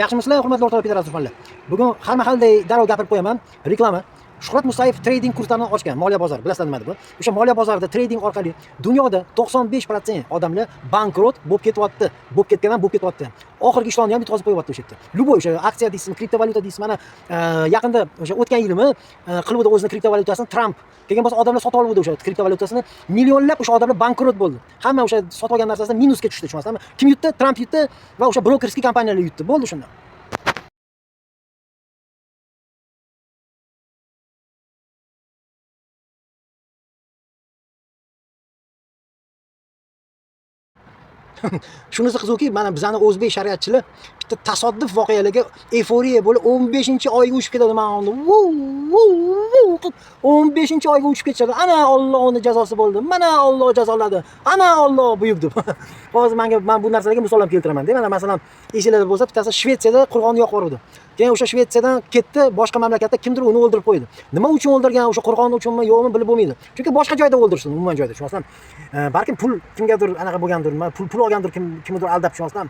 Yaxshimisizlar, hurmatli o'rtoqlar federatsiyalar. Bugun har mahalday darrov gapirib qo'yaman. Reklama. Shuhrat Musayev trading kurslarini ochgan, moliya bozori. Bilasizlar nima bu? O'sha moliya bozorida trading orqali dunyoda 95% odamlar bankrot bo'lib ketyapti. Bo'lib ketyapti. Oxirgi ishlonni ham bitkazib qo'yapti o'sha yerda. Luboy o'sha aksiya deysizmi, kriptovalyuta deysizmi, mana yaqinda o'sha o'tgan yilmi qiluvdi o'zining kriptovalyutasini Trump. Keyin bo'lsa odamlar sotib oluvdi o'sha kriptovalyutasini. Millionlab o'sha odamlar bankrot bo'ldi. Hamma o'sha sotib olgan narsasidan minusga tushdi, tushunasizmi? Kim yutdi? Trump yutdi va o'sha brokerskiy kompaniyalar yutdi. Bo'ldi shundan. Shunisi qiziqki, mana bizani o'zbek shariatchilar bitta tasodif voqealarga euforiya bo'lib 15-oyga uchib ketadi. Mana 15-oyga uchib ketishadi. Ana Allohning jazosi bo'ldi. Mana Alloh jazoladi. Ana Alloh buyuk deb. Hozir men bu narsalarga misol ham keltiraman. Mana masalan, esingizda bo'lsa, bittasi Shvetsiyada qo'rg'onni yoqib yubordi. Keyin o'sha Shvetsiyadan ketdi, boshqa mamlakatda kimdir uni o'ldirib qo'ydi. Nima uchun o'ldirgan, o'sha qo'rg'on uchunmi, yo'qmi bilib bo'lmaydi. Chunki boshqa joyda o'ldirishdi, umuman joyda, tushunasizmi? Balkim pul kimgadir anaqa bo'lgandir, pul olgandir, kimdir aldab, tushunasizmi?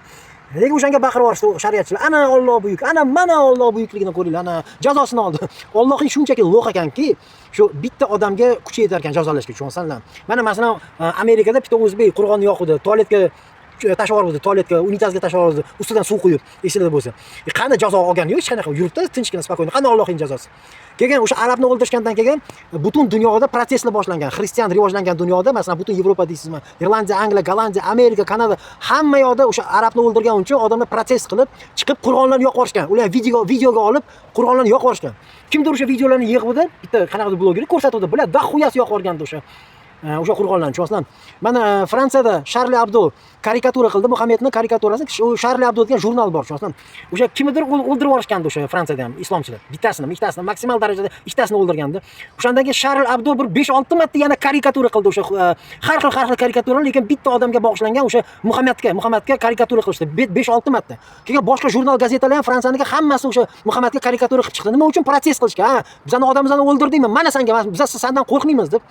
Lekin o'shanga baqirib yuborishdi shariatchilar. Ana Alloh buyuk, ana mana Alloh buyukligini ko'ringlar, ana jazosini oldi. Allohning shunchaki lo'q ekanki, shu bitta odamga kuch yetar ekan jazolashga, tushunasizlar? Mana masalan, Amerikada bitta o'zbek qo'rg'onni yoqdi, tualetga tashlab yubordi, tualetga, unitazga tashlab yubordi, ustidan suv quyib, esingizda bo'lsa. Qanday jazo olgani yo'q, hech qanaqa yuribdi, tinchgina, spokойно. Qanday Allohning jazosi? Keyin o'sha arabni o'ldirishgandan keyin butun dunyoda protestlar boshlangan. Xristian rivojlangan dunyoda, masalan, butun Yevropa deysizmi, Irlandiya, Angliya, Gollandiya, Amerika, Kanada, hamma yoqda o'sha arabni o'ldirgan uchun odamlar protest qilib, chiqib Qur'onlarni yoqib yuborishgan. Ular videoga olib Qur'onlarni yoqib yuborishgan. Kimdir o'sha videolarni yig'ibdi, bitta qanaqadir bloger ko'rsatuvdi. Bular dahuyasi yoqib yuborgandi o'sha qurg'onlarni, tushunasizmi? Mana Fransiyada Charlie Hebdo karikatura qildi, Muhammadning karikaturasi. O'sha Charlie Hebdo degan jurnal bor, tushunasizmi? O'sha kimdir o'ldirib yuborishgandi o'sha Fransiyada ham islomchilar. Bittasini, ikkitasini, maksimal darajada ikkitasini o'ldirgandi. O'shandan keyin Charlie Hebdo bir 5-6 marta yana karikatura qildi o'sha har xil karikatura, lekin bitta odamga bag'ishlangan o'sha Muhammadga karikatura qilishdi 5-6 marta. Keyin boshqa jurnal gazetalar ham Fransiyaniki hammasi o'sha Muhammadga karikatura qilib chiqdi. Nima uchun protest qilishgan? Ha, bizani odamimizni o'ldirdingmi? Mana senga, biz sendan qo'rqmaymiz deb.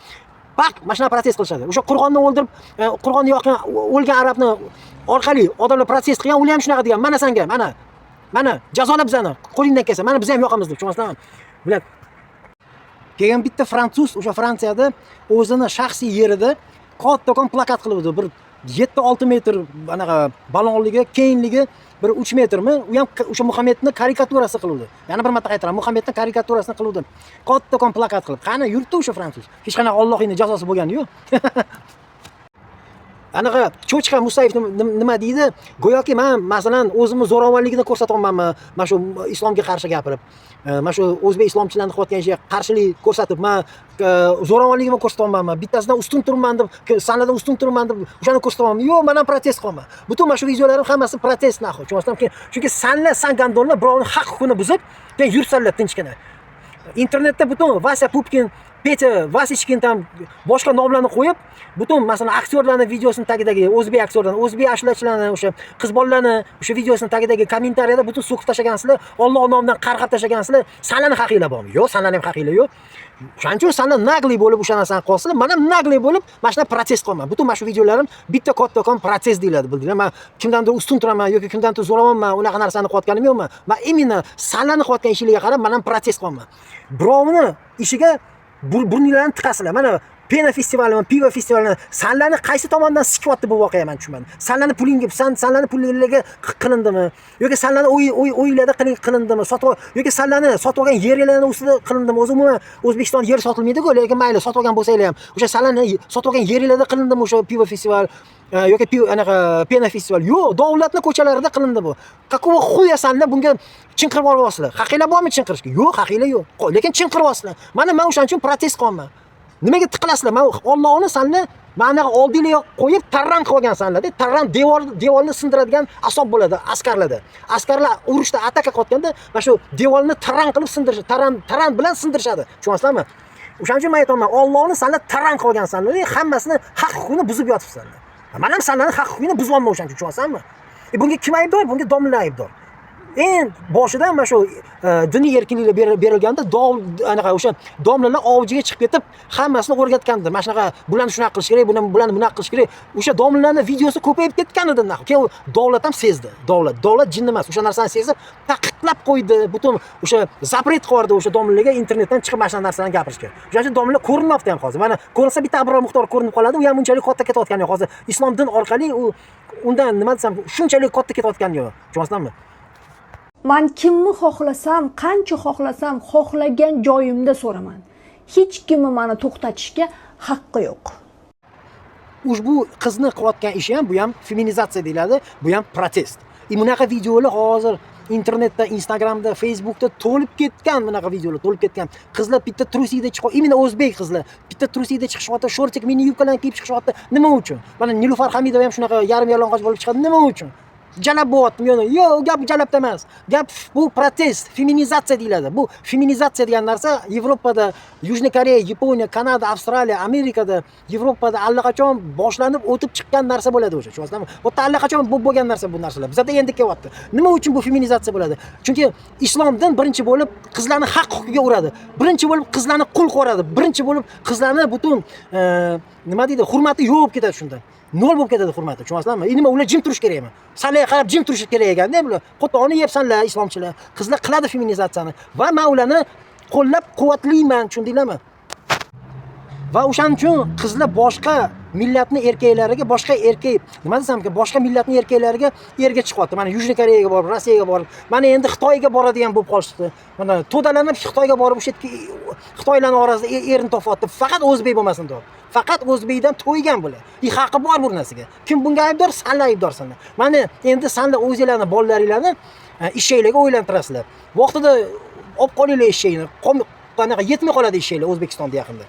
Bak, mana shuna protest qilishadi. O'sha Qur'onni o'ldirib, Qur'onni yoqgan, o'lgan arabni orqali odamlar protest qilgan, ular ham shunaqa degan. Mana senga, mana jazolab bizani, qo'lingdan kelsa, mana biz ham yoqamiz deb, tushunasizmi? Bular. Keyin bitta fransuz o'sha Fransiyada o'zini shaxsiy yerida kattakon plakat qilibdi. Bir 7-6 metr anaqa balonligi, kengligi bir 3 metrmi, u ham o'sha Muhammadning karikaturasi qilindi. Yana bir marta aytaman, Muhammadning karikaturasini qiluvdim. Kattakon plakat qilib. Qani yurtdi o'sha fransuz. Hech qanaqa Allohning jazosi bo'lgani yo'q. Anaqa Cho'chqa Musayev nima deydi? Go'yoki men masalan o'zimni zo'ravonligini ko'rsatyapmanmi, mana shu islomga qarshi gapirib, mana shu o'zbek islomchilarning qilayotgan ishiga qarshilik ko'rsatib, men zo'ravonligimni ko'rsatyapmanmi, bittasidan ustun turibman deb, sanada ustun turibman deb o'shani ko'rsatyapmanmi? Yo'q, men ham protest qilaman. Butun mana shu videolarim hammasi protest naxo. Chunki san gandonlar birovning haq huquqini buzib, keyin yursanlar tinchgina. Internetda butun Vasya Pupkin, Petya Vasichkin ham boshqa nomlarni qo'yib, butun masalan aktyorlarning videosini tagidagi o'zbek aktyorlarni, o'zbek ashulachilarni, o'sha qiz bolalarni o'sha videosini tagidagi kommentariyada butun so'kib tashlagansizlar, Alloh nomidan qarg'ab tashlagansizlar. Sanlarning haqinglar bormi? Yo'q, sanlarning ham haqinglar yo'q. Shuning uchun sanlar nagli bo'lib o'sha narsani qilsizlar, men ham nagli bo'lib mana shuna protest qilaman. Butun mana shu videolarim bitta kattakon protest deyiladi, bildinglar? Men kimdandir ustun turaman yoki kimdandir zo'ramanman, unaqa narsani qilayotganim yo'qman. Men imенно sanlarni qilayotgan ishiga qarab men ham protest qilaman. Birovni ishiga burninglarni tiqasizlar. Mana Pena festivalimi, pivo festivalini sanlarni qaysi tomondan sikyapti bu voqea men tushunmadim. Sanlarni pulingga, sanlarni pulinglarga qilindimi? Yoki sanlarni o'ylarda qilindimi? Yoki sanlarni sotib olgan yerlarning ustida qilindimi? O'zi umuman O'zbekiston yer sotilmaydi-ku, lekin mayli sotib olgan bo'lsanglar ham, o'sha sanlarni sotib olgan yerlarda qilindimi o'sha pivo festival yoki anaqa Pena festival? Yo'q, davlatning ko'chalarida qilindi bu. Qaqova xuyasanlar bunga chinqirib olyapsizlar. Haqinglar bormi chinqirishga? Yo'q, haqinglar yo'q. Lekin chinqiryapsizlar. Mana men o'shaning uchun protest qilaman. Nimaga tiqilasizlar? Men Allohni sanni mana oldinglarga qo'yib tarran qilgan sanlarda, tarran devorni sindiradigan asob bo'ladi askarlarda. Askarlar urushda ataka qilayotganda mana shu devorni tarran qilib sindirish, tarran bilan sindirishadi. Tushunasizlarmi? O'shaning uchun men aytaman, Allohni sanlar tarran qilgan sanlar, hammasini haq huquqini buzib yotibsizlar. Men ham sanlarning haq huquqini buzyapman o'shaning uchun, tushunasizmi? Bunga kim aybdor? Bunga domlalar aybdor. eng boshidan mana shu diniy erkinliklar berilganda anaqa o'sha domlalar ovjiga chiqib ketib hammasini o'rgatgandi. Mana shunaqa bularni shunaqa qilish kerak, bularni bunaqa qilish kerak. O'sha domlalarning videosi ko'payib ketgan edi. Keyin davlat ham sezdi. Davlat jinni emas. O'sha narsani sezib taqiqlab qo'ydi. Butun o'sha zapret qo'ydi o'sha domlalarga internetdan chiqib mana shu narsalarni gapirishga. O'shaning uchun domlalar ko'rinmayapti ham hozir. Mana ko'rinsa bitta Abror Muxtor ko'rinib qoladi. U ham unchalik katta ketayotgani yo'q. Hozir islom din orqali undan nima desam, shunchalik katta ketayotgani yo'q. Tushunasizmi? Men kimni xohlasam, qancha xohlasam, xohlagan joyimda so'raman. Hech kimni meni to'xtatishga haqqi yo'q. Ushbu qizni qilayotgan ishi ham, bu ham feminizatsiya deyiladi, bu ham protest. Bunaqa videolar hozir internetda, Instagramda, Facebookda to'lib ketgan, bunaqa videolar to'lib ketgan. Qizlar bitta trusikda chiqib, imенно o'zbek qizlar bitta trusikda chiqishyapti, shortik mini yubkalarni kiyib chiqishyapti. Nima uchun? Mana Nilufar Hamidova ham shunaqa yarim yalang'och bo'lib chiqadi. Nima uchun? Jalab bo'lyaptim yo'q, gap jalabda emas. Gap bu protest, feminizatsiya deyiladi. Bu feminizatsiya degan narsa Yevropada, Yujniy Koreya, Yaponiya, Kanada, Avstraliya, Amerikada, Yevropada allaqachon boshlanib o'tib chiqqan narsa bo'ladi o'sha. Tushunasizmi? Bu yerda allaqachon bo'lgan narsa bu narsalar. Bizda endi kelyapti. Nima uchun bu feminizatsiya bo'ladi? Chunki islom din birinchi bo'lib qizlarni haq-huquqiga uradi. Birinchi bo'lib qizlarni qul qo'radi. Birinchi bo'lib qizlarni butun nima deydi, hurmati yo'q bo'lib ketadi shunda. Nol bo'lib ketadi hurmati, tushunasizmi? Nima ular jim turish kerakmi? Sanlarga qarab jim turish kerak ekan-da bular. Qo'toni yebsanlar islomchilar. Qizlar qiladi feminizatsiyani va men ularni qo'llab-quvvatlayman, tushundinglarmi? Va o'shaning uchun qizlar boshqa millatning erkaklariga, boshqa erkak, nima desam, boshqa millatning erkaklariga erga chiqyapti. Mana Yujniy Koreyaga borib, Rossiyaga borib, mana endi Xitoyga boradigan bo'lib qolishdi. Mana to'dalanib Xitoyga borib, o'sha Xitoylarning orasida erini topyapti. Faqat o'zbek bo'lmasin deb. Faqat o'zbekdan to'ygan bular. Haqqi bor bu narsaga. Kim bunga aybdor? Sanlar aybdorsanlar. Mana endi sanlar o'zinglarni bolalaringlarni ishshaylarga o'ylantirasizlar. Vaqtida olib qolinglar ishshayni. Qanaqa yetmay qoladi ishshaylar O'zbekistonda yaqinda.